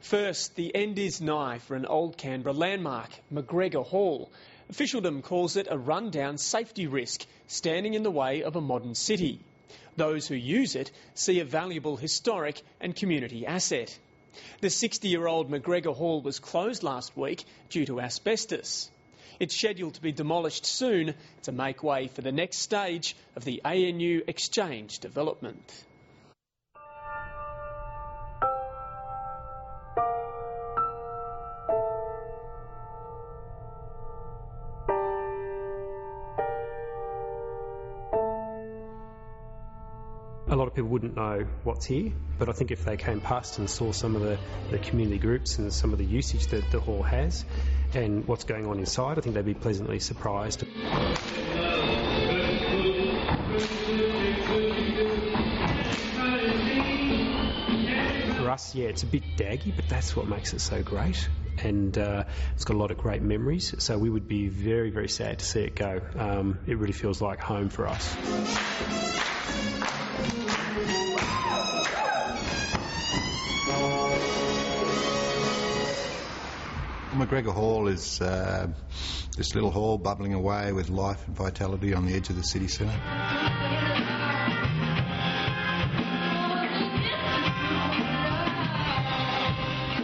First, the end is nigh for an old Canberra landmark, McGregor Hall. Officialdom calls it a rundown safety risk, standing in the way of a modern city. Those who use it see a valuable historic and community asset. The 60-year-old McGregor Hall was closed last week due to asbestos. It's scheduled to be demolished soon to make way for the next stage of the ANU Exchange development. A lot of people wouldn't know what's here, but I think if they came past and saw some of the community groups and some of the usage that the hall has and what's going on inside, I think they'd be pleasantly surprised. For us, yeah, it's a bit daggy, but that's what makes it so great. And it's got a lot of great memories, so we would be very, very sad to see it go. It really feels like home for us. McGregor Hall is this little hall bubbling away with life and vitality on the edge of the city centre.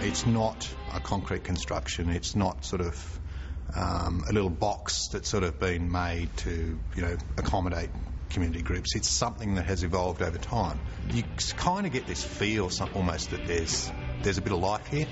It's not a concrete construction, it's not sort of a little box that's sort of been made to, accommodate community groups. It's something that has evolved over time. You kind of get this feel almost that there's a bit of life here.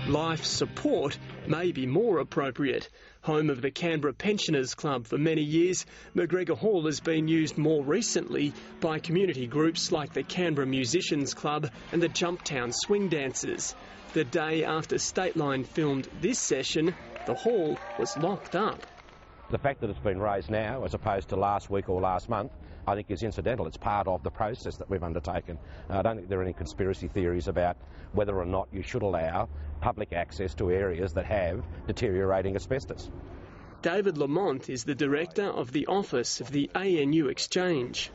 Life support may be more appropriate. Home of the Canberra Pensioners Club for many years, McGregor Hall has been used more recently by community groups like the Canberra Musicians Club and the Jumptown Swing Dancers. The day after Stateline filmed this session, the hall was locked up. The fact that it's been raised now, as opposed to last week or last month, I think is incidental. It's part of the process that we've undertaken. I don't think there are any conspiracy theories about whether or not you should allow public access to areas that have deteriorating asbestos. David Lamont is the director of the office of the ANU Exchange.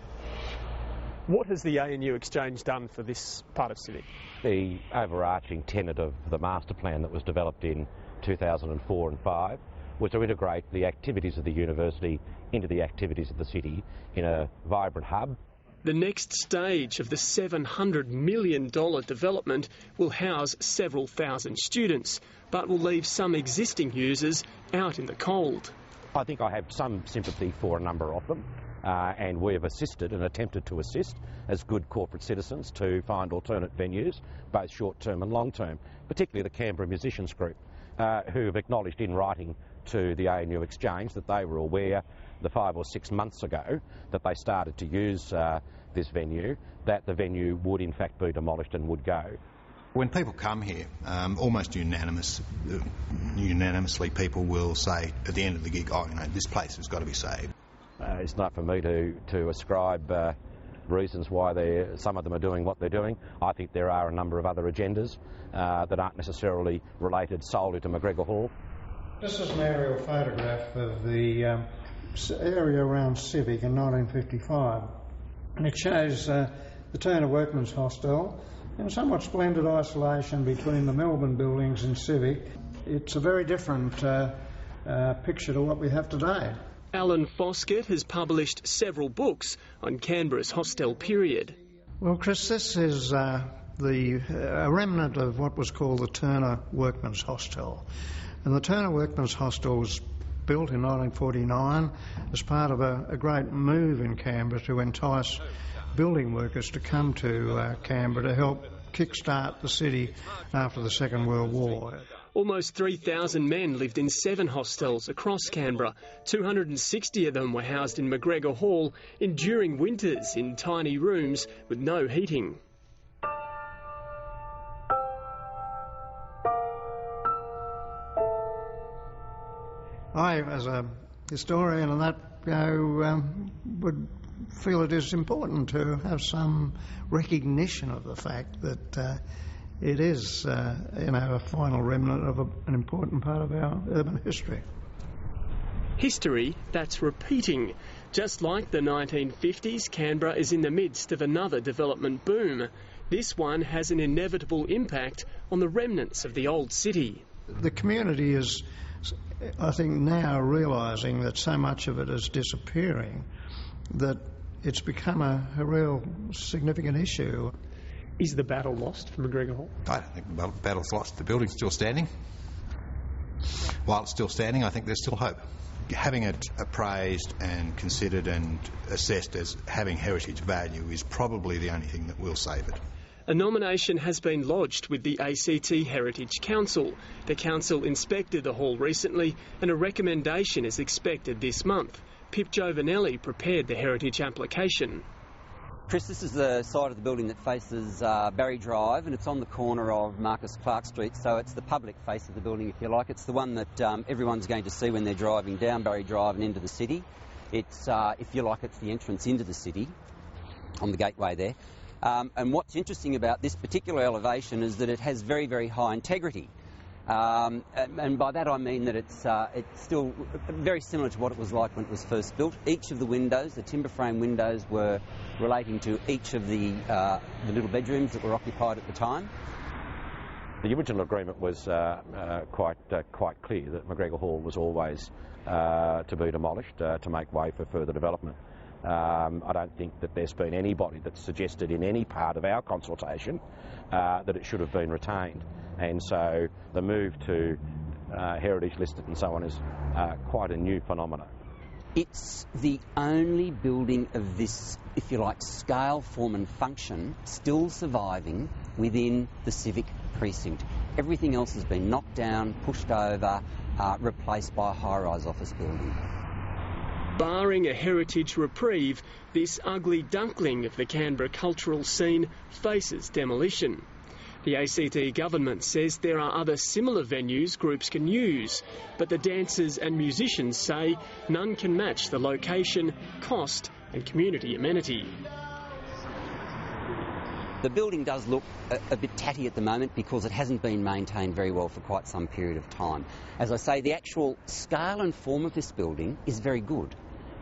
What has the ANU Exchange done for this part of Sydney? The overarching tenet of the master plan that was developed in 2004 and 5 was to integrate the activities of the university into the activities of the city in a vibrant hub. The next stage of the $700 million development will house several thousand students, but will leave some existing users out in the cold. I think I have some sympathy for a number of them, and we have assisted and attempted to assist as good corporate citizens to find alternate venues, both short-term and long-term, particularly the Canberra Musicians Group, who have acknowledged in writing to the ANU Exchange that they were aware the 5 or 6 months ago that they started to use this venue, that the venue would in fact be demolished and would go. When people come here, almost unanimously people will say at the end of the gig, this place has got to be saved. It's not for me to ascribe reasons why some of them are doing what they're doing. I think there are a number of other agendas that aren't necessarily related solely to McGregor Hall. This is an aerial photograph of the area around Civic in 1955, and it shows the Turner Workmen's Hostel in somewhat splendid isolation between the Melbourne buildings and Civic. It's a very different picture to what we have today. Alan Foskett has published several books on Canberra's hostel period. Well, Chris, this is a remnant of what was called the Turner Workmen's Hostel. And the Turner Workmen's Hostel was built in 1949 as part of a great move in Canberra to entice building workers to come to Canberra to help kickstart the city after the Second World War. Almost 3,000 men lived in 7 hostels across Canberra. 260 of them were housed in McGregor Hall, enduring winters in tiny rooms with no heating. I, as a historian and that, would feel it is important to have some recognition of the fact that it is, a final remnant of an important part of our urban history. History that's repeating. Just like the 1950s, Canberra is in the midst of another development boom. This one has an inevitable impact on the remnants of the old city. The community is, I think, now realising that so much of it is disappearing that it's become a real significant issue. Is the battle lost for McGregor Hall? I don't think the battle's lost. The building's still standing. While it's still standing, I think there's still hope. Having it appraised and considered and assessed as having heritage value is probably the only thing that will save it. A nomination has been lodged with the ACT Heritage Council. The council inspected the hall recently and a recommendation is expected this month. Pip Giovanelli prepared the heritage application. Chris, this is the side of the building that faces Barry Drive, and it's on the corner of Marcus Clark Street, so it's the public face of the building, if you like. It's the one that everyone's going to see when they're driving down Barry Drive and into the city. It's, if you like, it's the entrance into the city on the gateway there. And what's interesting about this particular elevation is that it has very, very high integrity. And by that I mean that it's still very similar to what it was like when it was first built. Each of the windows, the timber frame windows, were relating to each of the little bedrooms that were occupied at the time. The original agreement was quite clear that McGregor Hall was always to be demolished to make way for further development. I don't think that there's been anybody that's suggested in any part of our consultation that it should have been retained. And so the move to heritage listed and so on is quite a new phenomenon. It's the only building of this, if you like, scale, form and function still surviving within the civic precinct. Everything else has been knocked down, pushed over, replaced by a high-rise office building. Barring a heritage reprieve, this ugly duckling of the Canberra cultural scene faces demolition. The ACT government says there are other similar venues groups can use, but the dancers and musicians say none can match the location, cost and community amenity. The building does look a bit tatty at the moment because it hasn't been maintained very well for quite some period of time. As I say, the actual scale and form of this building is very good.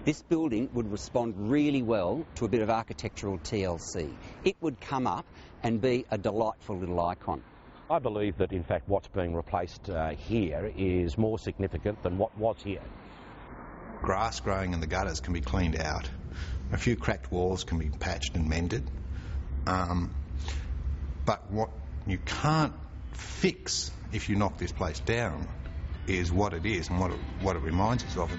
This building would respond really well to a bit of architectural TLC. It would come up and be a delightful little icon. I believe that, in fact, what's being replaced here is more significant than what was here. Grass growing in the gutters can be cleaned out. A few cracked walls can be patched and mended. But what you can't fix if you knock this place down is what it is and what it reminds us of.